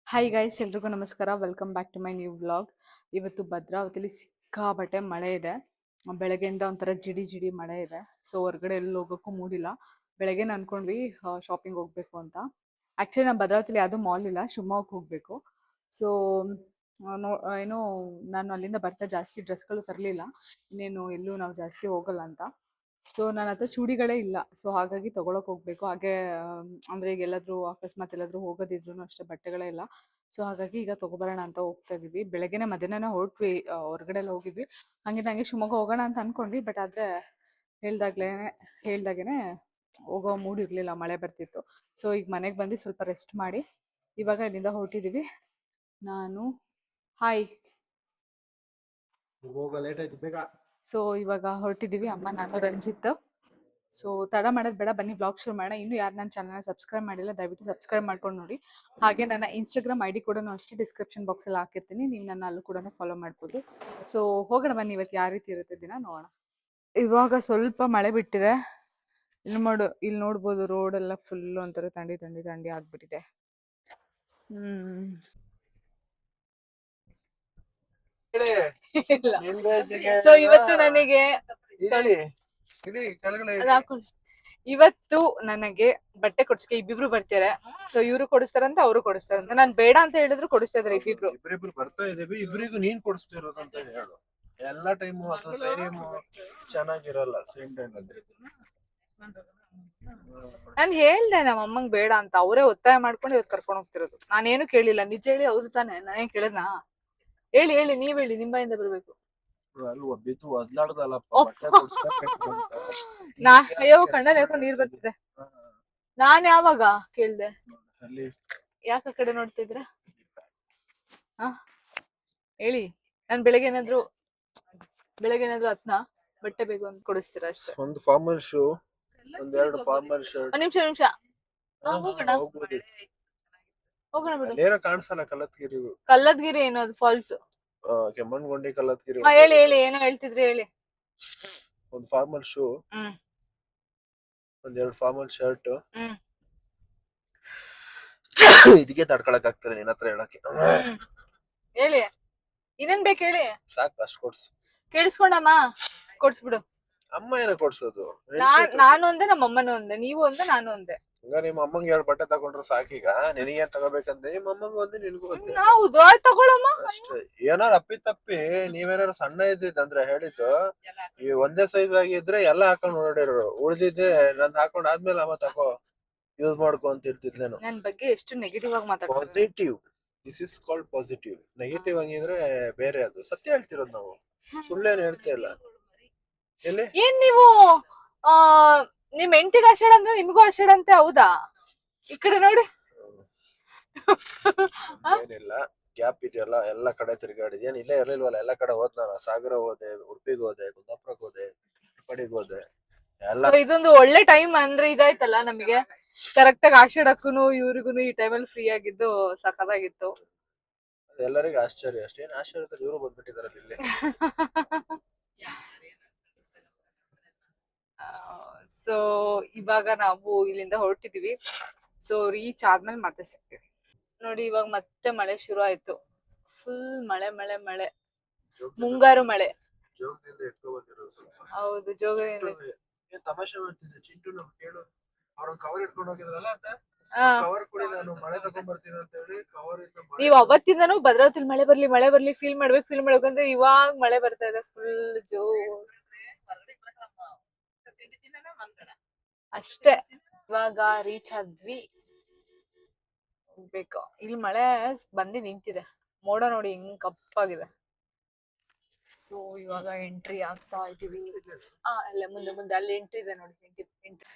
Hi guys, ಎಲ್ರಿಗೂ ನಮಸ್ಕಾರ. Welcome back to my new vlog. ಇವತ್ತು ಭದ್ರಾವತಿಲಿ ಸಿಕ್ಕಾಬಟ್ಟೆ ಮಳೆ ಇದೆ. ಬೆಳಗ್ಗೆಯಿಂದ ಒಂಥರ ಜಿಡಿ ಜಿಡಿ ಮಳೆ ಇದೆ. ಸೊ ಹೊರಗಡೆ ಎಲ್ಲಿ ಹೋಗೋಕ್ಕೂ ಮೂಡಿಲ್ಲ. ಬೆಳಗ್ಗೆ ಅನ್ಕೊಂಡ್ವಿ ಶಾಪಿಂಗ್ ಹೋಗ್ಬೇಕು ಅಂತ. ಆ್ಯಕ್ಚುಲಿ ನಮ್ಮ ಭದ್ರಾವತಿಲಿ ಯಾವುದೂ ಮಾಲ್ ಇಲ್ಲ, ಶಿವಮೊಗ್ಗಕ್ಕೆ ಹೋಗಬೇಕು. ಸೊ ಏನೋ ನಾನು ಅಲ್ಲಿಂದ ಬರ್ತಾ ಜಾಸ್ತಿ ಡ್ರೆಸ್ಗಳು ತರಲಿಲ್ಲ, ಇನ್ನೇನು ಎಲ್ಲೂ ನಾವು ಜಾಸ್ತಿ ಹೋಗಲ್ಲ ಅಂತ. ಸೊ ನನ್ನ ಹತ್ರ ಚೂಡಿಗಳೇ ಇಲ್ಲ. ಸೊ ಹಾಗಾಗಿ ತೊಗೊಳಕ್ಕೆ ಹೋಗಬೇಕು. ಹಾಗೆ ಅಂದರೆ ಈಗ ಎಲ್ಲಾದರೂ ಅಕಸ್ಮಾತ್ ಎಲ್ಲಾದರೂ ಹೋಗೋದಿದ್ರು ಅಷ್ಟೇ ಬಟ್ಟೆಗಳೇ ಇಲ್ಲ. ಸೊ ಹಾಗಾಗಿ ಈಗ ತೊಗೊಬರೋಣ ಅಂತ ಹೋಗ್ತಾ ಇದ್ದೀವಿ. ಬೆಳಗ್ಗೆನೇ ಮಧ್ಯಾಹ್ನ ಹೊರಟ್ವಿ, ಹೊರಗಡೆ ಎಲ್ಲ ಹೋಗಿದ್ವಿ. ಹಾಗೆ ನಂಗೆ ಶಿವಮೊಗ್ಗ ಹೋಗೋಣ ಅಂತ ಅಂದ್ಕೊಂಡ್ವಿ. ಬಟ್ ಆದರೆ ಹೇಳ್ದಾಗೇ ಹೋಗೋ ಮೂಡ್ ಇರಲಿಲ್ಲ, ಮಳೆ ಬರ್ತಿತ್ತು. ಸೊ ಈಗ ಮನೆಗೆ ಬಂದು ಸ್ವಲ್ಪ ರೆಸ್ಟ್ ಮಾಡಿ ಇವಾಗ ಇಲ್ಲಿಂದ ಹೊರಟಿದ್ದೀವಿ. ನಾನು ಹಾಯ್. ಸೊ ಇವಾಗ ಹೊರಟಿದ್ದೀವಿ, ಅಮ್ಮ ನಾನು ರಂಜಿತ್. ಸೊ ತಡ ಮಾಡೋದು ಬೇಡ, ಬನ್ನಿ ಬ್ಲಾಗ್ ಶುರು ಮಾಡೋಣ. ಇನ್ನು ಯಾರು ನನ್ನ ಚಾನಲ್ನ ಸಬ್ಸ್ಕ್ರೈಬ್ ಮಾಡಿಲ್ಲ ದಯವಿಟ್ಟು ಸಬ್ಸ್ಕ್ರೈಬ್ ಮಾಡ್ಕೊಂಡು ನೋಡಿ. ಹಾಗೆ ನನ್ನ ಇನ್ಸ್ಟಾಗ್ರಾಮ್ ID ಕೂಡ ಅಷ್ಟೇ ಡಿಸ್ಕ್ರಿಪ್ಷನ್ ಬಾಕ್ಸಲ್ಲಿ ಹಾಕಿರ್ತೀನಿ, ನೀವು ನನ್ನ ಅಲ್ಲೂ ಕೂಡ ಫಾಲೋ ಮಾಡ್ಬೋದು. ಸೊ ಹೋಗೋಣ ಬನ್ನಿ, ಇವತ್ತು ಯಾವ ರೀತಿ ಇರುತ್ತೆ ದಿನ ನೋಡೋಣ. ಇವಾಗ ಸ್ವಲ್ಪ ಮಳೆ ಬಿಟ್ಟಿದೆ. ಇಲ್ಲಿ ನೋಡ್ಬೋದು ರೋಡೆಲ್ಲ ಫುಲ್ಲು ಒಂಥರ ಥಂಡಿ ಥಂಡಿ ಥಂಡಿ ಆಗ್ಬಿಟ್ಟಿದೆ. ಸೊ ಇವತ್ತು ನನಗೆ ಬಟ್ಟೆ ಕೊಡ್ಸಕ್ಕೆ ಇಬ್ಬಿಬ್ರು ಬರ್ತಾರೆ. ಸೊ ಇವ್ರು ಕೊಡಿಸ್ತಾರಂತ, ಅವರು ಕೊಡಿಸ್ತಾರಂತ. ನಾನು ಬೇಡ ಅಂತ ಹೇಳಿದ್ರು ಕೊಡಿಸ್ತಾ ಇದಾರೆ ಇಬ್ರಿಬ್ರು ಬರ್ತಾ ಇದೀವಿ. ಇಬ್ರಿಗೂ ನೀನ್ ಕೊಡಿಸ್ತಿರೋದು ಅಂತ ಹೇಳು. ಎಲ್ಲಾ ಟೈಮು ಅದು ಸೇಮ್ ಚೆನ್ನಾಗಿರಲ್ಲ. ಸೇಮ್ ಟೈಮ್ ಅಲ್ಲಿ ನಾನು ಹೇಳ್ದೆ ನಮ್ಮ ಅಮ್ಮಂಗ್ ಬೇಡ ಅಂತ, ಅವರೇ ಒತ್ತಾಯ ಮಾಡ್ಕೊಂಡು ಇವತ್ತು ಕರ್ಕೊಂಡು ಹೋಗ್ತಿರೋದು. ನಾನೇನು ಕೇಳಿಲ್ಲ, ನಿಜ ಹೇಳಿ. ಅವ್ರು ತಾನೆ, ನಾನೇನ್ ಕೇಳಿದ್ನಾ? ಹೇಳಿ ನೀವ್ ಹೇಳಿ, ನಿಮ್ಮ ಬಾಯಿಂದ ಬರ್ಬೇಕು. ಅಲ್ಲಿ ಒಬ್ಬಿತ್ತು ಒದ್ಲಾಡ್ದಲ್ಲಪ್ಪ. ಅಯ್ಯೋ ಕಣ್ಣಲ್ಲಿ ಹೇಳ್ಕೊಂಡು ನೀರ್ ಬರ್ತಿದೆ. ನಾನ್ ಯಾವಾಗ ಕೇಳ್ದೆ? ಯಾಕ ಕಡೆ ನೋಡ್ತಿದ್ರ? ಹೇಳಿ. ನಾನ್ ಬೆಳಗ್ಗೆ ಏನಾದ್ರು ಹತ್ನ ಬಟ್ಟೆ ಬೇಕು ಅಂತ ಕೊಡಿಸ್ತೀರಾ ಅಷ್ಟೇ. ಒಂದು ಫಾರ್ಮಲ್ ಶೂ, ಒಂದೆರಡು ಫಾರ್ಮಲ್ ಶರ್ಟ್. ನಿಮಿಷ ಹೋಗೋಣ ಬಿಡು. ಏನೋ ಕಾಣಿಸಲ್ಲ. ಕಲ್ಲದ್ಗಿರಿ ಏನೋ ಅದು ಫಾಲ್ಸ್. ಕೆಮ್ಮಣ್ಗುಂಡಿ ಕಲ್ಲತ್ಗಿರಿ. ಹೇಳಿ ಏನೋ ಹೇಳ್ತಿದ್ರಿ, ಹೇಳಿ. ಒಂದು ಫಾರ್ಮಲ್ ಶೂ, ಒಂದೆರಡು ಫಾರ್ಮಲ್ ಶರ್ಟ್. ಇದಕ್ಕೆ ತಡ್ಕೊಳಕ್ ಆಗ್ತಾರೆ ನಿನ್ನ ಹತ್ರ ಹೇಳಕ್ಕೆ. ಹೇಳಿ, ಇನ್ನೇನ್ ಬೇಕು ಹೇಳಿ. ಸಾಕು, ಅಷ್ಟು ಕೊಡ್ಸು. ಕೇಳಿಸ್ಕೊಂಡಮ್ಮ, ಕೊಡ್ಸ್ಬಿಡು. ಅಮ್ಮ ಏನೋ ಕೊಡ್ಸೋದು? ನಾನು ಒಂದೇ, ನಮ್ಮ ಅಮ್ಮನೂ ಒಂದೇ, ನೀವು ಒಂದೇ, ನಾನು ಒಂದೇ. ಹಂಗ ನಿಮ್ಮ ಅಮ್ಮಂಗೆ 2 ಬಟ್ಟೆ ತಗೊಂಡ್ರೆ ಸಾಕೀಗ. ನಿನಗೇನ್ ತಗೋಬೇಕಂದ್ರೆ ನಿಮ್ಮ ಅಮ್ಮಂಗೂ ಒಂದೇ, ನಿನ್ಗೂ ಒಂದೇ. ಹೌದು, ತಗೊಳಮ್ಮ ಅಷ್ಟೇ. ಏನಾರ ಅಪ್ಪಿ ನೀವೇನಾರ ಸಣ್ಣ ಇದ್ದಿದ್ರೆ ಹೇಳಿದ್ದು, ಈ ಒಂದೇ ಸೈಜ್ ಆಗಿದ್ರೆ ಎಲ್ಲ ಹಾಕೊಂಡ್ ಓಡಾಡಿರೋರು. ಉಳ್ದಿದ್ದೆ ನಂದ್ ಹಾಕೊಂಡ್ ಆದ್ಮೇಲೆ ಅಮ್ಮ ತಗೋ ಯೂಸ್ ಮಾಡ್ಕೊ ಅಂತ ಇರ್ತಿದ್ಲೇನು. ನನ್ ಬಗ್ಗೆ ಎಷ್ಟು ನೆಗೆಟಿವ್ ಆಗಿ ಮಾತಾಡ್ತಾರೆ. Positive, this is called positive. Negative ಆಗಿದ್ರೆ ಬೇರೆ. ಅದು ಸತ್ಯ ಹೇಳ್ತಿರೋದು ನಾವು, ಸುಳ್ಳೇನು ಹೇಳ್ತಾ ಇಲ್ಲ. ಎಲ್ಲಿ ಏನ್ ನೀವು ನಿಮ್ ಹೆಂಡತಿಗೆ ಆಷಾಢ ಅಂದ್ರೆ ನಿಮಗೂ ಆಷಾಢ ಅಂತೆ, ಹೌದಾ? ಈ ಕಡೆ ನೋಡಿ. ಏನಿಲ್ಲ, ಗ್ಯಾಪ್ ಇದೆಯಲ್ಲ, ಎಲ್ಲ ಕಡೆ ತಿರ್ಗಾಡಿದ್ಯಾನ್. ಇಲ್ಲೇ ಇರ್ಲಿಲ್ವಲ್ಲ, ಎಲ್ಲ ಕಡೆ ಹೋದ್ ನಾನು. ಸಾಗರ ಹೋದೆ, ಉಡುಪಿಗೆ ಹೋದೆ, ಕುಂದಾಪುರಕ್ಕೆ ಹೋದೆ, ಪಡಿಗೆ ಹೋದೆ ಎಲ್ಲ. ಇದೊಂದು ಒಳ್ಳೆ ಟೈಮ್ ಅಂದ್ರೆ ಇದಾಯ್ತಲ್ಲ ನಮಗೆ. ಕರೆಕ್ಟ್ ಆಗಿ ಆಷಾಢಕ್ಕೂನು ಇವ್ರಿಗೂನು ಈ ಟೈಮಲ್ಲಿ ಫ್ರೀ ಆಗಿದ್ದು ಸಖತ್ತಾಗಿತ್ತು. ಎಲ್ಲರಿಗೂ ಆಶ್ಚರ್ಯ ಅಷ್ಟೇ. ಏನ್ ಆಶ್ಚರ್ಯದಲ್ಲಿ ಇವರು ಬಂದ್ಬಿಟ್ಟಿದಾರಲ್ಲ ಇಲ್ಲಿ. ಸೊ ಇವಾಗ ನಾವು ಇಲ್ಲಿಂದ ಹೊರಟಿದೀವಿ. ಸೊ ರೀಚ್ ಆದ್ಮೇಲೆ ಮತ್ತೆ ಸಿಗ್ತೀವಿ. ನೋಡಿ, ಇವಾಗ ಮತ್ತೆ ಮಳೆ ಶುರು ಆಯ್ತು. ಫುಲ್ ಮಳೆ ಮಳೆ ಮಳೆ, ಮುಂಗಾರು ಮಳೆ. ಹೌದು, ಜೋಗದಿಂದ. ತಮಾಷೆ ಮಾಡ್ತಿದ್ದೆ ಚಿಂಟು. ನಾವು ಕೇಳು, ಅವ್ರೊಂದು ಕವರ್ ಇಟ್ಕೊಂಡು ಹೋಗಿದ್ರಲ್ಲ ಅಂತ. ಕವರ್ ಕೊಡಿ, ನಾನು ಮಳೆ ತಗೊಂಡ್ ಬರ್ತೀನಿ ಅಂತ ಹೇಳಿ ಕವರ್ ಇತ್ತು. ನೀವ್ ಅವತ್ತಿಂದನೂ ಭದ್ರಾವತಿಲಿ ಮಳೆ ಬರ್ಲಿ ಫೀಲ್ ಮಾಡ್ಬೇಕು ಅಂದ್ರೆ ಇವಾಗ ಮಳೆ ಬರ್ತಾ ಇದೆ ಫುಲ್ ಜೋರ್. ಅಷ್ಟೇ. ಇವಾಗ ರೀಚ್ ಆದ್ವಿ, ಹೋಗ್ಬೇಕು. ಇಲ್ಲಿ ಮಳೆ ಬಂದಿ ನಿಂತಿದೆ, ಮೋಡ ನೋಡಿ ಹೆಂಗ್ ಕಪ್ಪಾಗಿದೆ. ಸೊ ಇವಾಗ ಎಂಟ್ರಿ ಆಗ್ತಾ ಇದೀವಿ. ಅಲ್ಲ ಮುಂದೆ ಅಲ್ಲಿ ಎಂಟ್ರಿ ಇದೆ ನೋಡಿ. ಎಂಟ್ರಿ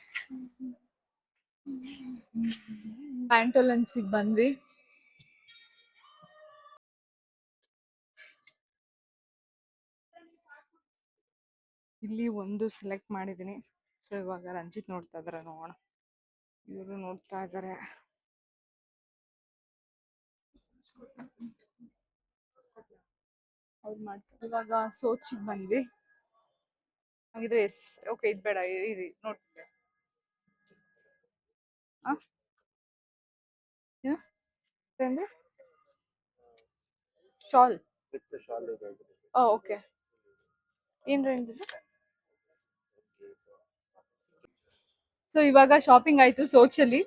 ಪ್ಯಾಂಟೋಲೆನ್ಸಿಗೆ ಬಂದ್ವಿ. ಇಲ್ಲಿ ಒಂದು ಸೆಲೆಕ್ಟ್ ಮಾಡಿದೀನಿ. ಸೊ ಇವಾಗ ರಂಜಿತ್ ನೋಡ್ತಾ ಇದಾರೆ, ನೋಡೋಣ. ಇವರು ನೋಡ್ತಾ ಇದಾರೆ. ಅವ್ರು ಮಾಡ್ತಾರೆ. ಇವಾಗ ಸೋಚಿಗೆ ಬಂದ್ವಿ. ಹಾಗಿದ್ರೆ ಓಕೆ, ಇದು ಬೇಡ, ಇರಿ ನೋಡ್ತೀವಿ. ಅಂದ್ರೆ ಶಾಲ್. ವಿತ್ ಶಾಲ್ ಇದೆ. ಓಕೆ. ಏನ್ ರೇಂಜ್ ಇದೆ? ಸೊ ಇವಾಗ ಶಾಪಿಂಗ್ ಆಯ್ತು ಸೋಚಲ್ಲಿ.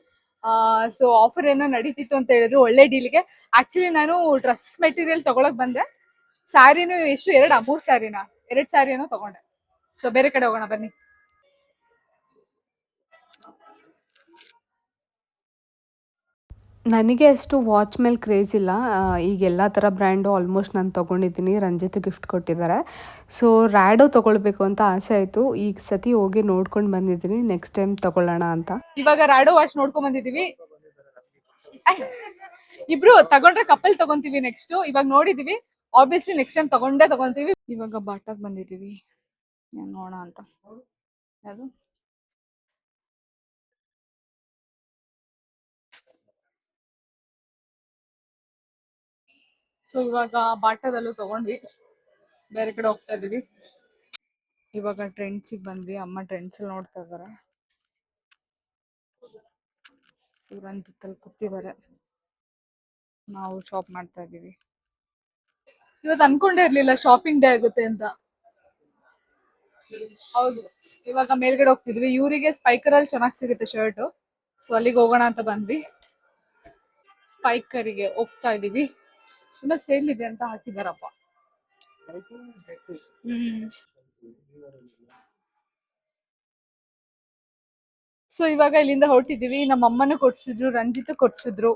ಸೊ ಆಫರ್ ಏನೋ ನಡೀತಿತ್ತು ಅಂತ ಹೇಳಿದ್ರು, ಒಳ್ಳೆ ಡೀಲ್ಗೆ. ಆಕ್ಚುಲಿ ನಾನು ಡ್ರೆಸ್ ಮೆಟೀರಿಯಲ್ ತಗೊಳಕ್ ಬಂದೆ. ಸ್ಯಾರಿನೂ ಎಷ್ಟು, 3 ಸ್ಯಾರಿನಾ, 2 ಸ್ಯಾರಿ ಏನೋ ತಗೊಂಡೆ. ಸೊ ಬೇರೆ ಕಡೆ ಹೋಗೋಣ ಬನ್ನಿ. ನನಗೆ ಅಷ್ಟು ವಾಚ್ ಮೇಲೆ ಕ್ರೇಜ್ ಇಲ್ಲ. ಈಗ ಎಲ್ಲ ಥರ ಬ್ರ್ಯಾಂಡು ಆಲ್ಮೋಸ್ಟ್ ನಾನು ತೊಗೊಂಡಿದ್ದೀನಿ. ರಂಜಿತ್ ಗಿಫ್ಟ್ ಕೊಟ್ಟಿದ್ದಾರೆ. ಸೊ ರ್ಯಾಡೋ ತೊಗೊಳ್ಬೇಕು ಅಂತ ಆಸೆ ಆಯಿತು. ಈಗ ಸತಿ ಹೋಗಿ ನೋಡ್ಕೊಂಡು ಬಂದಿದ್ದೀನಿ, ನೆಕ್ಸ್ಟ್ ಟೈಮ್ ತೊಗೊಳ್ಳೋಣ ಅಂತ. ಇವಾಗ ರ್ಯಾಡೋ ವಾಚ್ ನೋಡ್ಕೊಂಡ್ ಬಂದಿದೀವಿ. ಇಬ್ರು ತಗೊಂಡ್ರೆ ಕಪಲ್ ತಗೊಂತೀವಿ ನೆಕ್ಸ್ಟ್. ಇವಾಗ ನೋಡಿದೀವಿ, ಆಬ್ವಿಯಸ್ಲಿ ನೆಕ್ಸ್ಟ್ ಟೈಮ್ ತಗೊಂತೀವಿ. ಇವಾಗ ಬಾಟಾಗ್ ಬಂದಿದೀವಿ, ನೋಡೋಣ ಅಂತ. ಯಾವುದು? ಸೊ ಇವಾಗ ಬಾಟದಲ್ಲೂ ತಗೊಂಡ್ವಿ, ಬೇರೆ ಕಡೆ ಹೋಗ್ತಾ ಇದೀವಿ. ಇವಾಗ ಟ್ರೆಂಡ್ಸಿಗೆ ಬಂದ್ವಿ. ಅಮ್ಮ ಟ್ರೆಂಡ್ಸ್ ನೋಡ್ತಾ ಇದಾರೆ. ರಂಜಿತ್ತಲ್ಲಿ ಕೂತಿದ್ದಾರೆ, ನಾವು ಶಾಪ್ ಮಾಡ್ತಾ ಇದೀವಿ. ಇವತ್ತು ಅನ್ಕೊಂಡೇ ಇರ್ಲಿಲ್ಲ ಶಾಪಿಂಗ್ ಡೇ ಆಗುತ್ತೆ ಅಂತ. ಹೌದು, ಇವಾಗ ಮೇಲ್ಗಡೆ ಹೋಗ್ತಿದ್ವಿ. ಇವರಿಗೆ ಸ್ಪೈಕರ್ ಅಲ್ಲಿ ಚೆನ್ನಾಗಿ ಸಿಗುತ್ತೆ ಶರ್ಟ್, ಸೊ ಅಲ್ಲಿಗೆ ಹೋಗೋಣ ಅಂತ ಬಂದ್ವಿ. ಸ್ಪೈಕರಿಗೆ ಹೋಗ್ತಾ ಇದೀವಿ. ಇನ್ನೂ ಸೇಲ್ ಇದೆ ಅಂತ ಹಾಕಿದಾರಪ್ಪ. ಸೊ ಇವಾಗ ಇಲ್ಲಿಂದ ಹೊರಟಿದೀವಿ. ನಮ್ಮ ಅಮ್ಮನೂ ಕೊಡ್ಸಿದ್ರು, ರಂಜಿತ್ ಕೊಡ್ಸಿದ್ರು.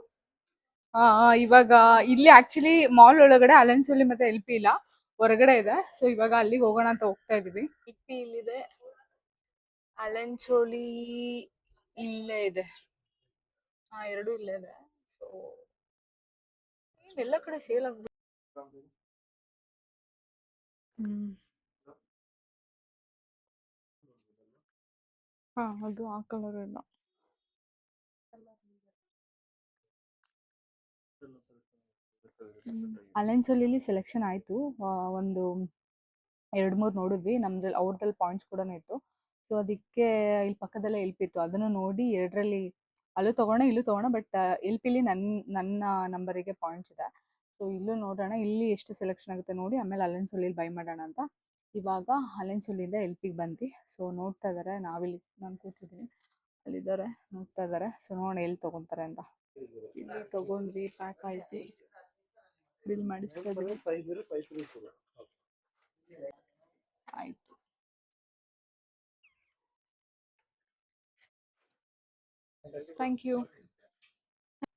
ಇವಾಗ ಇಲ್ಲಿ ಆಕ್ಚುಲಿ ಮಾಲ್ ಒಳಗಡೆ ಅಲೆನ್ಸೋಲಿ ಮತ್ತೆ ಎಲ್ಪಿ ಇಲ್ಲ, ಹೊರಗಡೆ ಇದೆ. ಸೊ ಇವಾಗ ಅಲ್ಲಿಗೆ ಹೋಗೋಣ ಅಂತ ಹೋಗ್ತಾ ಇದೀವಿ. ಎಲ್ಪಿ ಇಲ್ಲಿದೆ, ಅಲೆನ್ಸೋಲಿ ಇಲ್ಲೇ ಇದೆ. ಎರಡು ಇಲ್ಲೇ ಇದೆ. ಸೊ ಎಲ್ಲ ಕಡೆ ಸೇಲ್ ಆಗ್ಬಿಟ್ಟು. ಅದು ಆ ಕಲರ್ ಇಲ್ಲ. ಅಲೆನ್ಸೋಲಿಲಿ ಸೆಲೆಕ್ಷನ್ ಆಯ್ತು. ಒಂದು 2-3 ನೋಡಿದ್ವಿ. ನಮ್ದ್ರಲ್ಲಿ ಅವ್ರದ್ರಲ್ಲಿ ಪಾಯಿಂಟ್ಸ್ ಕೂಡ ಇತ್ತು. ಸೊ ಅದಕ್ಕೆ ಇಲ್ಲಿ ಪಕ್ಕದಲ್ಲೇ ಎಲ್ಪಿತ್ತು, ಅದನ್ನು ನೋಡಿ 2ರಲ್ಲಿ ಅಲ್ಲೂ ತಗೋಣ ಇಲ್ಲೂ ತಗೋಣ. ಬಟ್ ಎಲ್ಪಿಲಿ ನನ್ನ ನಂಬರಿಗೆ ಪಾಯಿಂಟ್ಸ್ ಇದೆ. ಸೊ ಇಲ್ಲೂ ನೋಡೋಣ, ಇಲ್ಲಿ ಎಷ್ಟು ಸೆಲೆಕ್ಷನ್ ಆಗುತ್ತೆ ನೋಡಿ, ಆಮೇಲೆ ಅಲೆನ್ಸೋಲಿಲಿ ಬೈ ಮಾಡೋಣ ಅಂತ. ಇವಾಗ ಅಲೆನ್ಸೋಲಿಂದ ಎಲ್ಪಿಗೆ ಬಂದ್ವಿ. ಸೊ ನೋಡ್ತಾ ಇದಾರೆ, ನಾನು ಕೂತಿದ್ದೀನಿ, ಅಲ್ಲಿದ್ದಾರೆ ನೋಡ್ತಾ ಇದಾರೆ. ಸೊ ನೋಡೋಣ ಎಲ್ಲಿ ತಗೊಂತಾರೆ ಅಂತ. ಇಲ್ಲಿ ತಗೊಂಡ್ವಿ, ಪ್ಯಾಕ್ ಆಯ್ತು, ಬಿಲ್ ಮಾಡಿಸ್ತಾ ಇದ್ದೀವಿ. ಆಯ್ತು. Thank you.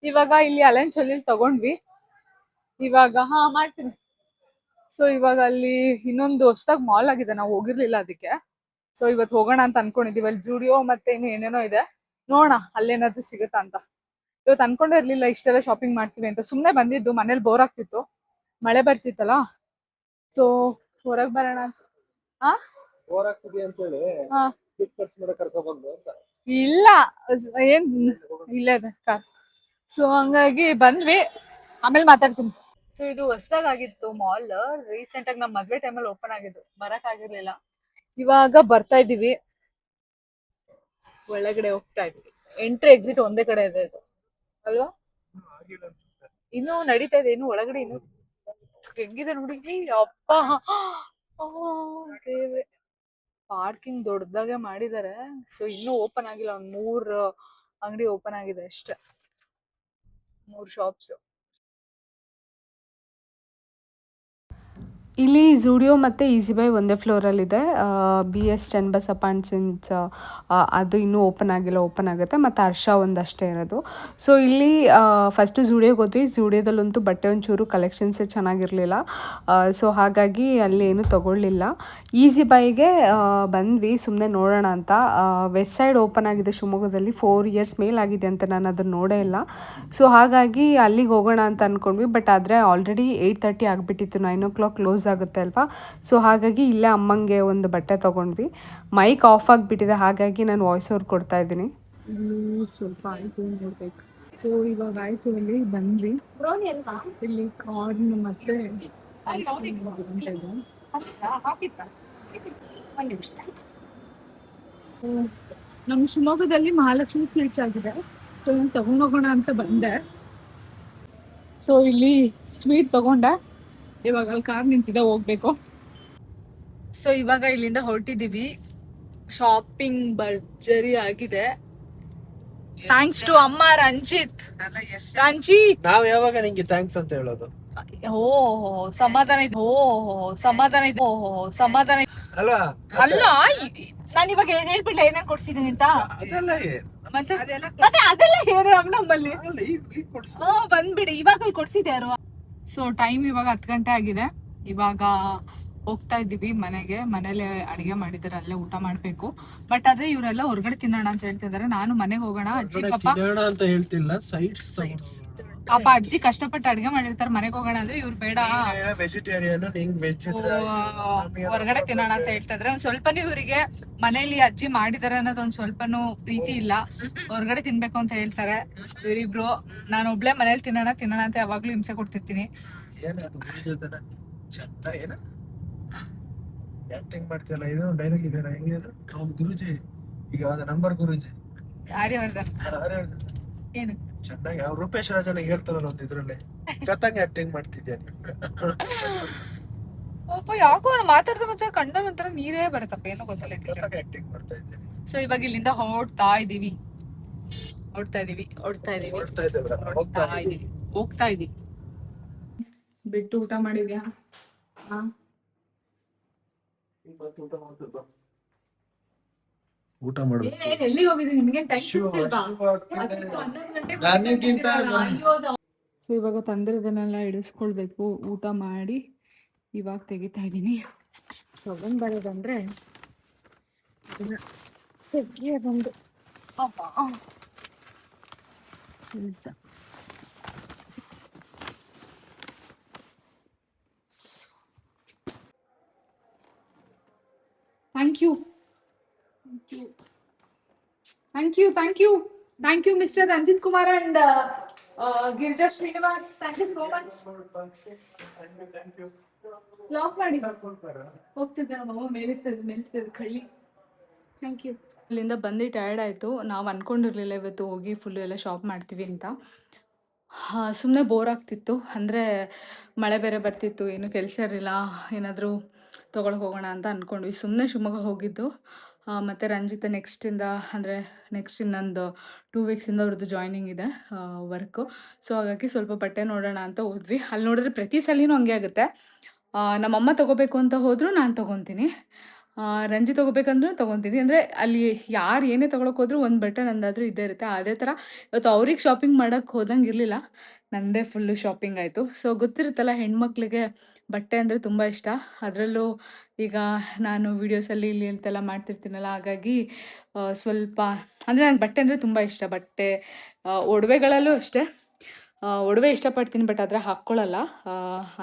ಇವಾಗ ಇಲ್ಲಿ ಅಲೆನ್ಸೋಲಿ ತಗೊಂಡ್ವಿ. ಇವಾಗ ಮಾಡ್ತೀನಿ. ಸೊ ಇವಾಗ ಅಲ್ಲಿ ಇನ್ನೊಂದು ಹೊಸದಾಗಿ ಮಾಲ್ ಆಗಿದೆ, ನಾವು ಹೋಗಿರ್ಲಿಲ್ಲ ಅದಕ್ಕೆ. ಸೊ ಇವತ್ತು ಹೋಗೋಣ ಅಂತ ಅನ್ಕೊಂಡಿದೀವಿ. ಅಲ್ಲಿ ಜೂಡಿಯೋ ಮತ್ತೆ ಇನ್ನು ಏನೇನೋ ಇದೆ, ನೋಡೋಣ ಅಲ್ಲೇನಾದ್ರು ಸಿಗುತ್ತಾ ಅಂತ. ಇವತ್ತು ಅನ್ಕೊಂಡೇ ಇರ್ಲಿಲ್ಲ ಇಷ್ಟೆಲ್ಲ ಶಾಪಿಂಗ್ ಮಾಡ್ತೀವಿ ಅಂತ. ಸುಮ್ಮನೆ ಬಂದಿದ್ದು, ಮನೇಲಿ ಬೋರ್ ಆಗ್ತಿತ್ತು, ಮಳೆ ಬರ್ತಿತ್ತಲ್ಲ. ಸೊ ಹೊರಗೆ ಬರೋಣ ಅಂತ. ಇಲ್ಲ, ಏನ್ ಇಲ್ಲೇ ಇದೆ ಕಾರ್. ಸೊ ಹಂಗಾಗಿ ಬಂದ್ವಿ, ಆಮೇಲೆ ಮಾತಾಡ್ತೀನಿ. ಸೊ ಇದು ಹೊಸದಾಗಿತ್ತು ಮಾಲ್, ರೀಸೆಂಟ್ ಆಗಿ ನಮ್ಮ ಮದ್ವೆ ಟೈಮಲ್ಲಿ ಓಪನ್ ಆಗಿದ್ದು, ಬರಕ್ ಆಗಿರ್ಲಿಲ್ಲ. ಇವಾಗ ಬರ್ತಾ ಇದೀವಿ, ಒಳಗಡೆ ಹೋಗ್ತಾ ಇದೀವಿ. ಎಂಟ್ರಿ ಎಕ್ಸಿಟ್ ಒಂದೇ ಕಡೆ ಇದೆ ಇದು ಅಲ್ವಾ? ಇನ್ನು ನಡೀತಾ ಇದೆ, ಇನ್ನು ಒಳಗಡೆ ಇನ್ನು ಹೆಂಗಿದೆ ನೋಡಿ. ಅಪ್ಪ ದೇವ್ರೆ, ಪಾರ್ಕಿಂಗ್ ದೊಡ್ಡದಾಗೆ ಮಾಡಿದ್ದಾರೆ. ಸೊ ಇನ್ನೂ ಓಪನ್ ಆಗಿಲ್ಲ, 3 ಅಂಗಡಿ ಓಪನ್ ಆಗಿದೆ ಅಷ್ಟೇ, 3 ಶಾಪ್ಸ್. ಇಲ್ಲಿ ಜೂಡಿಯೋ ಮತ್ತು ಈಸಿ ಬೈ ಒಂದೇ ಫ್ಲೋರಲ್ಲಿದೆ. BS ಚನ್ನಬಸಪ್ಪ ಅಂಡ್ ಸನ್ಸ್ ಅದು ಇನ್ನೂ ಓಪನ್ ಆಗಿಲ್ಲ, ಓಪನ್ ಆಗುತ್ತೆ. ಮತ್ತು ಹರ್ಷ ಒಂದಷ್ಟೇ ಇರೋದು. ಸೊ ಇಲ್ಲಿ ಫಸ್ಟು ಜೂಡಿಯೋಗೆ ಹೋದ್ವಿ. ಜೂಡಿಯೋದಲ್ಲಂತೂ ಬಟ್ಟೆ ಒಂಚೂರು ಕಲೆಕ್ಷನ್ಸೇ ಚೆನ್ನಾಗಿರಲಿಲ್ಲ. ಸೊ ಹಾಗಾಗಿ ಅಲ್ಲಿ ಏನೂ ತೊಗೊಳ್ಳಿಲ್ಲ. ಈಸಿ ಬೈಗೆ ಬಂದ್ವಿ ಸುಮ್ಮನೆ ನೋಡೋಣ ಅಂತ. ವೆಸ್ಟ್ ಸೈಡ್ ಓಪನ್ ಆಗಿದೆ ಶಿವಮೊಗ್ಗದಲ್ಲಿ, 4 ಇಯರ್ಸ್ ಮೇಲಾಗಿದೆ ಅಂತ, ನಾನು ಅದನ್ನು ನೋಡೇ ಇಲ್ಲ. ಸೊ ಹಾಗಾಗಿ ಅಲ್ಲಿಗೆ ಹೋಗೋಣ ಅಂತ ಅಂದ್ಕೊಂಡ್ವಿ. ಬಟ್ ಆದರೆ ಆಲ್ರೆಡಿ 8:30 ಆಗಿಬಿಟ್ಟಿತ್ತು, 9 o'clock ಕ್ಲೋಸ್ ಆಗುತ್ತೆ ಅಲ್ವಾ. ಸೊ ಹಾಗಾಗಿ ಇಲ್ಲೇ ಅಮ್ಮಂಗೆ ಒಂದು ಬಟ್ಟೆ ತೊಗೊಂಡ್ವಿ. ಮೈಕ್ ಆಫ್ ಆಗಿಬಿಟ್ಟಿದೆ, ಹಾಗಾಗಿ ನಾನು ವಾಯ್ಸ್ ಓವರ್ ಕೊಡ್ತಾ ಇದ್ದೀನಿ. ಸ್ವಲ್ಪ ಆಯ್ತು ನೋಡ್ಬೇಕು. ಸೊ ಇವಾಗ ಆಯ್ತು, ಇಲ್ಲಿ ಬಂದ್ವಿ. ಇಲ್ಲಿ ಕಾರ್ನ್ ಮತ್ತೆ ನಮ್ಮ ಶಿವಮೊಗ್ಗದಲ್ಲಿ ಮಹಾಲಕ್ಷ್ಮಿ ಸ್ವೀಟ್ಸ್ ಆಗಿದೆ. ಸೊ ನಾನು ತಗೊಂಡೋಗೋಣ ಅಂತ ಬಂದೆ. ಸೊ ಇಲ್ಲಿ ಸ್ವೀಟ್ ತಗೊಂಡೆ, ಇವಾಗ ಅಲ್ಲಿ ಕಾರ್ ನಿಂತಿದೆ, ಹೋಗ್ಬೇಕು. ಸೊ ಇವಾಗ ಇಲ್ಲಿಂದ ಹೊರಟಿದೀವಿ. ಶಾಪಿಂಗ್ ಭರ್ಜರಿ ಆಗಿದೆ. ಥ್ಯಾಂಕ್ಸ್ ಟು ಅಮ್ಮ ರಂಜಿತ್. ನಾವ್ ಯಾವಾಗ ನಿಂಗೆ ಥ್ಯಾಂಕ್ಸ್ ಅಂತ ಹೇಳೋದು? ಓ ಸಮಾಧಾನ ಇದೆ, ಸಮಾಧಾನ ಇದೆ, ಸಮಾಧಾನ ಇದೆ. ಅಲ್ಲ ಅಲ್ಲ ನಾನು ಇವಾಗ ಹೇಳ್ಬಿಡ್ಲ ಏನೇನ್ ಕೊಡ್ಸಿದೀನಿ ಅಂತ. ಅದೆಲ್ಲ ಮತ್ತೆ ಮತ್ತೆ ಅದೆಲ್ಲ ಏನು ನಮ್ಮಲ್ಲಿ ಬಂದ್ಬಿಡಿ. ಇವಾಗ ಕೊಡ್ಸಿದ್ದೆ ಯಾರು? ಸೊ ಟೈಮ್ ಇವಾಗ 10 ಗಂಟೆ ಆಗಿದೆ. ಇವಾಗ ಹೋಗ್ತಾ ಇದ್ದೀವಿ ಮನೆಗೆ. ಮನೇಲಿ ಅಡಿಗೆ ಮಾಡಿದಾರೆ, ಅಲ್ಲೇ ಊಟ ಮಾಡ್ಬೇಕು. ಬಟ್ ಆದ್ರೆ ಇವರೆಲ್ಲ ಹೊರಗಡೆ ತಿನ್ನೋಣ ಅಂತ ಹೇಳ್ತಿದಾರೆ. ನಾನು ಮನೆಗೆ ಹೋಗೋಣ, ಅಜ್ಜಿ ಪಾಪ ಅಂತ ಹೇಳ್ತಿಲ್ಲ, ಪಾಪ ಅಜ್ಜಿ ಕಷ್ಟಪಟ್ಟು ಅಡಿಗೆ ಮಾಡಿರ್ತಾರೆ, ಮನೆಗೆ ಹೋಗೋಣ ಅಂದ್ರೆ ಇವ್ರು ಬೇಡ ವೆಜಿಟೇರಿಯನ್, ಹೊರಗಡೆ ತಿನ್ನೋಣ ಅಂತ ಹೇಳ್ತಾ ಇದ್ರೆ. ಒಂದ್ ಸ್ವಲ್ಪನೂ ಇವರಿಗೆ ಮನೇಲಿ ಅಜ್ಜಿ ಮಾಡಿದಾರೆ ಅನ್ನೋದು ಒಂದ್ ಸ್ವಲ್ಪನೂ ಪ್ರೀತಿ ಇಲ್ಲ, ಹೊರಗಡೆ ತಿನ್ಬೇಕು ಅಂತ ಹೇಳ್ತಾರೆ ಇವರಿಬ್ರು. ನಾನು ಒಬ್ಳೆ ಮನೇಲಿ ತಿನ್ನೋಣ ಅಂತ ಯಾವಾಗ್ಲೂ ಹಿಂಸೆ ಕೊಡ್ತಿರ್ತೀನಿ. ಆಕ್ಟಿಂಗ್ ಮಾಡ್ತಿಲ್ಲ, ಇದು ಡೈಲಾಗ್ ಇದೆ ಹೆಂಗೆ ಅದು? ಅವ್ನು ಗುರುಜಿ, ಈಗ ಅದ ನಂಬರ್ ಗುರುಜಿ ಆರ್ಯವರ್ಧನ್ ಏನು ಚೆನ್ನಾಗಿ ಅವ್ರು ರೂಪೇಶ್ ರಾಜನಿಗೆ ಹೇಳ್ತಾರಲ್ಲ ಒಂದು ಇದ್ರಲ್ಲಿ ಕತ್ತಂಗೆ ಆಕ್ಟಿಂಗ್ ಮಾಡ್ತಿದ್ಯಾನೆ. ಪಾಪ ಯಾಕೋ ಮಾತಾಡ್ತಾ ಕಣ್ಣಲ್ಲಿ ಒಂಥರ ನೀರೇ ಬರುತ್ತಪ್ಪ, ಏನೋ ಗೊತ್ತಲ್ಲ. ಆಕ್ಟಿಂಗ್ ಮಾಡ್ತಾ ಇದ್ದೇನೆ. ಸೊ ಇವಾಗ ಇಲ್ಲಿಂದ ಹೋಗ್ತಾ ಇದೀವಿ. ಬಿಟ್ಟು ಊಟ ಮಾಡಿದ್ಯಾ? ಊಟ ಮಾಡು. ಎಲ್ಲಿಗೆ ಹೋಗಿದ್ರಿ? ನಿಮ್ಗೆ ಟೈಮ್ ಸಿಗ್ತಿಲ್ವಾ? ಸೊ ಇವಾಗ ತಂದಿರೋದನ್ನೆಲ್ಲ ಇಡಿಸ್ಕೊಳ್ಬೇಕು. ಊಟ ಮಾಡಿ ಇವಾಗ ತೆಗಿತಾ ಇದ್ದೀನಿ. ತಗೊಂಡ್ ಬರೋದಂದ್ರೆ ತೆಗಿಯೋದೊಂದು ಕೆಲಸ. Thank you, Mr. Ranjit Kumar and Girija Srinivas. Thank you so much. Lock ಮಾಡಿ ಹೋಗ್ತಿದ್ದೆ ನಮ್ಮ ಮೇಲಿರ್ತದೆ ಕಳ್ಳಿ. Thank you. ಇಲ್ಲಿಂದ ಬಂದು ಟಯರ್ಡ್ ಆಯಿತು. ನಾವು ಅಂದ್ಕೊಂಡಿರಲಿಲ್ಲ ಇವತ್ತು ಹೋಗಿ ಫುಲ್ಲು ಎಲ್ಲ ಶಾಪ್ ಮಾಡ್ತೀವಿ ಅಂತ. ಸುಮ್ಮನೆ ಬೋರ್ ಆಗ್ತಿತ್ತು. ಅಂದರೆ ಮಳೆ ಬೇರೆ ಬರ್ತಿತ್ತು, ಏನು ಕೆಲಸ ಇರಲಿಲ್ಲ, ಏನಾದರೂ ತೊಗೊಳಕ್ಕೆ ಹೋಗೋಣ ಅಂತ ಅಂದ್ಕೊಂಡ್ವಿ. ಸುಮ್ಮನೆ ಶಿವಮೊಗ್ಗ ಹೋಗಿದ್ದು. ಮತ್ತು ರಂಜಿತ್ ನೆಕ್ಸ್ಟ್ ಇನ್ನೊಂದು 2 ವೀಕ್ಸಿಂದ ಅವ್ರದ್ದು ಜಾಯ್ನಿಂಗ್ ಇದೆ ವರ್ಕು. ಸೊ ಹಾಗಾಗಿ ಸ್ವಲ್ಪ ಬಟ್ಟೆ ನೋಡೋಣ ಅಂತ ಹೋದ್ವಿ. ಅಲ್ಲಿ ನೋಡಿದ್ರೆ ಪ್ರತಿ ಸಲಿನೂ ಹಂಗೆ ಆಗುತ್ತೆ. ನಮ್ಮಮ್ಮ ತೊಗೋಬೇಕು ಅಂತ ಹೋದರೂ ನಾನು ತೊಗೊತೀನಿ, ರಂಜಿ ತೊಗೋಬೇಕಂದ್ರೂ ತೊಗೊತೀನಿ. ಅಂದರೆ ಅಲ್ಲಿ ಯಾರು ಏನೇ ತೊಗೊಳಕ್ಕೆ ಹೋದ್ರೂ ಒಂದು ಬಟ್ಟೆ ನಂದಾದರೂ ಇದ್ದೇ ಇರುತ್ತೆ. ಅದೇ ಥರ ಇವತ್ತು ಅವ್ರಿಗೆ ಶಾಪಿಂಗ್ ಮಾಡೋಕ್ಕೆ ಹೋದಂಗೆ ಇರಲಿಲ್ಲ, ನನ್ನದೇ ಫುಲ್ಲು ಶಾಪಿಂಗ್ ಆಯಿತು. ಸೊ ಗೊತ್ತಿರುತ್ತಲ್ಲ, ಹೆಣ್ಮಕ್ಳಿಗೆ ಬಟ್ಟೆ ಅಂದರೆ ತುಂಬ ಇಷ್ಟ. ಅದರಲ್ಲೂ ಈಗ ನಾನು ವೀಡಿಯೋಸಲ್ಲಿ ಇಲ್ಲಿ ಅಂತೆಲ್ಲ ಮಾಡ್ತಿರ್ತೀನಲ್ಲ, ಹಾಗಾಗಿ ಸ್ವಲ್ಪ ಅಂದರೆ ನನಗೆ ಬಟ್ಟೆ ಅಂದರೆ ತುಂಬ ಇಷ್ಟ. ಬಟ್ಟೆ ಒಡವೆಗಳಲ್ಲೂ ಅಷ್ಟೇ, ಒಡವೆ ಇಷ್ಟಪಡ್ತೀನಿ, ಬಟ್ ಆದರೆ ಹಾಕ್ಕೊಳ್ಳಲ್ಲ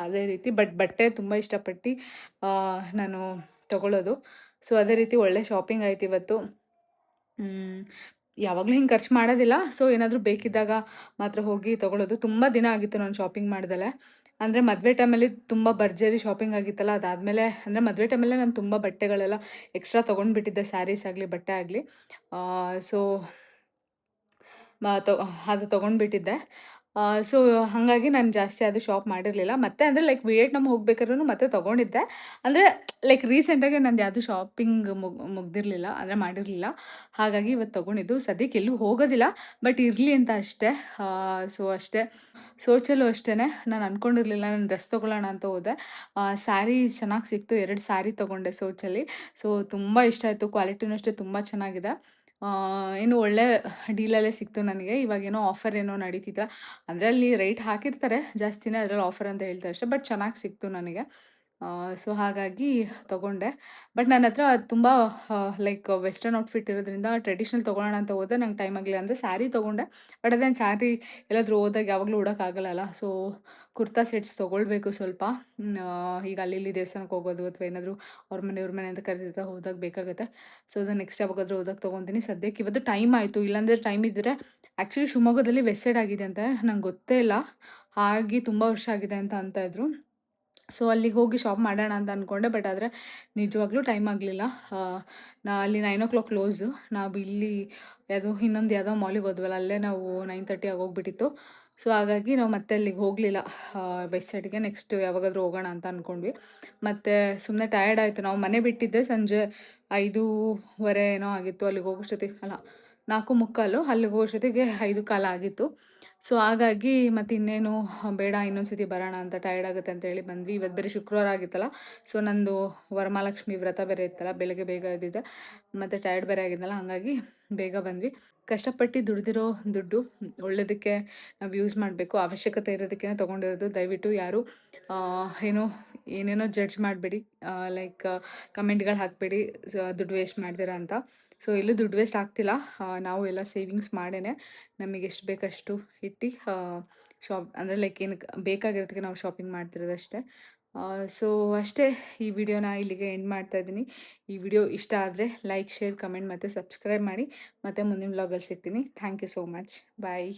ಅದೇ ರೀತಿ. ಬಟ್ಟೆ ತುಂಬ ಇಷ್ಟಪಟ್ಟು ನಾನು ತೊಗೊಳ್ಳೋದು. ಸೊ ಅದೇ ರೀತಿ ಒಳ್ಳೆ ಶಾಪಿಂಗ್ ಆಯ್ತು ಇವತ್ತು. ಯಾವಾಗಲೂ ಹಿಂಗೆ ಖರ್ಚು ಮಾಡೋದಿಲ್ಲ. ಸೊ ಏನಾದರೂ ಬೇಕಿದ್ದಾಗ ಮಾತ್ರ ಹೋಗಿ ತೊಗೊಳ್ಳೋದು. ತುಂಬ ದಿನ ಆಗಿತ್ತು ನಾನು ಶಾಪಿಂಗ್ ಮಾಡ್ದಲೆ. ಅಂದರೆ ಮದುವೆ ಟೈಮಲ್ಲಿ ತುಂಬ ಭರ್ಜರಿ ಶಾಪಿಂಗ್ ಆಗಿತ್ತಲ್ಲ, ಅದಾದಮೇಲೆ ಅಂದರೆ ಮದುವೆ ಟೈಮಲ್ಲೇ ನಾನು ತುಂಬ ಬಟ್ಟೆಗಳೆಲ್ಲ ಎಕ್ಸ್ಟ್ರಾ ತೊಗೊಂಡ್ಬಿಟ್ಟಿದ್ದೆ, ಸ್ಯಾರೀಸ್ ಆಗಲಿ ಬಟ್ಟೆ ಆಗಲಿ. ಸೊ ಅದು ತೊಗೊಂಡ್ಬಿಟ್ಟಿದ್ದೆ. ಸೊ ಹಾಗಾಗಿ ನಾನು ಜಾಸ್ತಿ ಅದು ಶಾಪ್ ಮಾಡಿರಲಿಲ್ಲ. ಮತ್ತು ಅಂದರೆ ಲೈಕ್ ವಿಯೆಟ್ನಾಮ್ ಹೋಗ್ಬೇಕಾದ್ರೂ ಮತ್ತೆ ತೊಗೊಂಡಿದ್ದೆ. ಅಂದರೆ ಲೈಕ್ ರೀಸೆಂಟಾಗಿ ನಂದು ಯಾವುದು ಶಾಪಿಂಗ್ ಮುಗ್ದಿರಲಿಲ್ಲ, ಅಂದರೆ ಮಾಡಿರಲಿಲ್ಲ. ಹಾಗಾಗಿ ಇವತ್ತು ತೊಗೊಂಡಿದ್ದು. ಸದ್ಯಕ್ಕೆ ಎಲ್ಲೂ ಹೋಗೋದಿಲ್ಲ, ಬಟ್ ಇರಲಿ ಅಂತ ಅಷ್ಟೇ. ಸೊ ಅಷ್ಟೇ. ಸೋಚಲ್ಲೂ ಅಷ್ಟೇ, ನಾನು ಅಂದ್ಕೊಂಡಿರಲಿಲ್ಲ, ನಾನು ಡ್ರೆಸ್ ತೊಗೊಳ್ಳೋಣ ಅಂತ ಹೋದೆ. ಸ್ಯಾರಿ ಚೆನ್ನಾಗಿ ಸಿಕ್ತು, 2 ಸ್ಯಾರಿ ತೊಗೊಂಡೆ ಸೋಚಲ್ಲಿ. ಸೊ ತುಂಬ ಇಷ್ಟ ಆಯಿತು. ಕ್ವಾಲಿಟಿನೂ ಅಷ್ಟೇ ತುಂಬ ಚೆನ್ನಾಗಿದೆ. ಏನು ಒಳ್ಳೆ ಡೀಲಲ್ಲೇ ಸಿಕ್ತು ನನಗೆ. ಇವಾಗೇನೋ ಆಫರ್ ಏನೋ ನಡೀತಿದೆ, ಅಂದರೆ ಅಲ್ಲಿ ರೇಟ್ ಹಾಕಿರ್ತಾರೆ ಜಾಸ್ತಿನೇ, ಅದರಲ್ಲಿ ಆಫರ್ ಅಂತ ಹೇಳ್ತಾರೆ ಅಷ್ಟೇ. ಬಟ್ ಚೆನ್ನಾಗಿ ಸಿಕ್ತು ನನಗೆ. ಸೊ ಹಾಗಾಗಿ ತೊಗೊಂಡೆ. ಬಟ್ ನನ್ನ ಹತ್ರ ತುಂಬ ಲೈಕ್ ವೆಸ್ಟರ್ನ್ ಔಟ್ಫಿಟ್ ಇರೋದ್ರಿಂದ ಟ್ರೆಡಿಷ್ನಲ್ ತೊಗೊಳ್ಳೋಣ ಅಂತ ಹೋದೆ, ನಂಗೆ ಟೈಮ್ ಆಗಲಿಲ್ಲ ಅಂದರೆ ಸ್ಯಾರಿ ತೊಗೊಂಡೆ. ಬಟ್ ಅದೇನು ಸ್ಯಾರಿ ಎಲ್ಲಾದರೂ ಹೋದಾಗ ಯಾವಾಗಲೂ ಉಡೋಕ್ಕಾಗಲ್ಲ. ಸೊ ಕುರ್ತಾ ಸೆಟ್ಸ್ ತೊಗೊಳ್ಬೇಕು ಸ್ವಲ್ಪ. ಈಗ ಅಲ್ಲಿ ದೇವಸ್ಥಾನಕ್ಕೆ ಹೋಗೋದು ಅಥವಾ ಏನಾದರೂ ಅವ್ರ ಮನೆ ಅಂತ ಕರೆದಿರ್ತಾ ಹೋದಾಗ ಬೇಕಾಗುತ್ತೆ. ಸೊ ಅದು ನೆಕ್ಸ್ಟ್ ಯಾವಾಗಾದರೂ ಹೋದಾಗ ತೊಗೊತೀನಿ. ಸದ್ಯಕ್ಕೆ ಇವತ್ತು ಟೈಮ್ ಆಯಿತು, ಇಲ್ಲಾಂದರೆ ಟೈಮ್ ಇದ್ದರೆ ಆ್ಯಕ್ಚುಲಿ ಶಿವಮೊಗ್ಗದಲ್ಲಿ ವೆಸ್ಟ್ ಸೈಡ್ ಆಗಿದೆ ಅಂತ ನಂಗೆ ಗೊತ್ತೇ ಇಲ್ಲ, ಹಾಗೆ ತುಂಬ ವರ್ಷ ಆಗಿದೆ ಅಂತ ಇದ್ರು. ಸೊ ಅಲ್ಲಿಗೆ ಹೋಗಿ ಶಾಪ್ ಮಾಡೋಣ ಅಂತ ಅಂದ್ಕೊಂಡೆ, ಬಟ್ ಆದರೆ ನಿಜವಾಗ್ಲೂ ಟೈಮ್ ಆಗಲಿಲ್ಲ. ಅಲ್ಲಿ 9 o'clock ಕ್ಲೋಸು. ನಾವು ಇಲ್ಲಿ ಯಾವುದೋ ಮಾಲಿಗೆ ಹೋದ್ವಲ್ಲ, ಅಲ್ಲೇ ನಾವು 9:30 ಆಗೋಗ್ಬಿಟ್ಟಿತ್ತು. ಸೊ ಹಾಗಾಗಿ ನಾವು ಮತ್ತೆ ಅಲ್ಲಿಗೆ ಹೋಗಲಿಲ್ಲ ವೆಸ್ಟ್ ಸೈಡ್ಗೆ. ನೆಕ್ಸ್ಟ್ ಯಾವಾಗಾದರೂ ಹೋಗೋಣ ಅಂತ ಅಂದ್ಕೊಂಡ್ವಿ. ಮತ್ತು ಸುಮ್ಮನೆ ಟಯರ್ಡ್ ಆಯಿತು. ನಾವು ಮನೆ ಬಿಟ್ಟಿದ್ದೆ ಸಂಜೆ 5:30 ಏನೋ ಆಗಿತ್ತು. ಅಲ್ಲಿಗೆ ಹೋಗೋಷ್ಟೊತ್ತಿಗೆ ಅಲ್ಲ 4:45, ಅಲ್ಲಿಗೆ ಹೋಗೋಷ್ಟೊತ್ತಿಗೆ 5:15 ಆಗಿತ್ತು. ಸೊ ಹಾಗಾಗಿ ಮತ್ತು ಇನ್ನೇನು ಬೇಡ ಇನ್ನೊಂದು ಸತಿ ಬರೋಣ ಅಂತ, ಟಯರ್ಡ್ ಆಗುತ್ತೆ ಅಂತೇಳಿ ಬಂದ್ವಿ. ಇವತ್ತು ಬೇರೆ ಶುಕ್ರವಾರ ಆಗಿತ್ತಲ್ಲ, ಸೊ ನಂದು ವರಮಹಾಲಕ್ಷ್ಮಿ ವ್ರತ ಬೇರೆ ಇತ್ತಲ್ಲ, ಬೆಳಗ್ಗೆ ಬೇಗ ಎದ್ದಿದ್ದೆ ಮತ್ತು ಟಯರ್ಡ್ ಬೇರೆ ಆಗಿದ್ನಲ್ಲ, ಹಾಗಾಗಿ ಬೇಗ ಬಂದ್ವಿ. ಕಷ್ಟಪಟ್ಟು ದುಡ್ದಿರೋ ದುಡ್ಡು ಒಳ್ಳೆಯದಕ್ಕೆ ನಾವು ಯೂಸ್ ಮಾಡಬೇಕು. ಅವಶ್ಯಕತೆ ಇರೋದಕ್ಕೇ ತೊಗೊಂಡಿರೋದು. ದಯವಿಟ್ಟು ಯಾರು ಏನು ಏನೇನೋ ಜಡ್ಜ್ ಮಾಡಬೇಡಿ, ಲೈಕ್ ಕಮೆಂಟ್ಗಳು ಹಾಕಬೇಡಿ ದುಡ್ಡು ವೇಸ್ಟ್ ಮಾಡ್ತೀರಾ ಅಂತ. ಸೊ ಎಲ್ಲೂ ದುಡ್ಡು ವೇಸ್ಟ್ ಆಗ್ತಿಲ್ಲ. ನಾವು ಎಲ್ಲ ಸೇವಿಂಗ್ಸ್ ಮಾಡೇ ನಮಗೆ ಎಷ್ಟು ಬೇಕಷ್ಟು ಇಟ್ಟು ಶಾಪ್ ಅಂದರೆ ಲೈಕ್ ಏನಕ್ಕೆ ಬೇಕಾಗಿರೋದಕ್ಕೆ ನಾವು ಶಾಪಿಂಗ್ ಮಾಡ್ತಿರೋದಷ್ಟೇ. ಸೊ ಅಷ್ಟೇ. ಈ ವಿಡಿಯೋನ ಇಲ್ಲಿಗೆ ಎಂಡ್ ಮಾಡ್ತಾ ಇದ್ದೀನಿ. ಈ ವಿಡಿಯೋ ಇಷ್ಟ ಆದರೆ ಲೈಕ್, ಶೇರ್, ಕಮೆಂಟ್ ಮತ್ತು ಸಬ್ಸ್ಕ್ರೈಬ್ ಮಾಡಿ. ಮತ್ತು ಮುಂದಿನ ವ್ಲಾಗಲ್ಲಿ ಸಿಗ್ತೀನಿ. Thank you so much. Bye.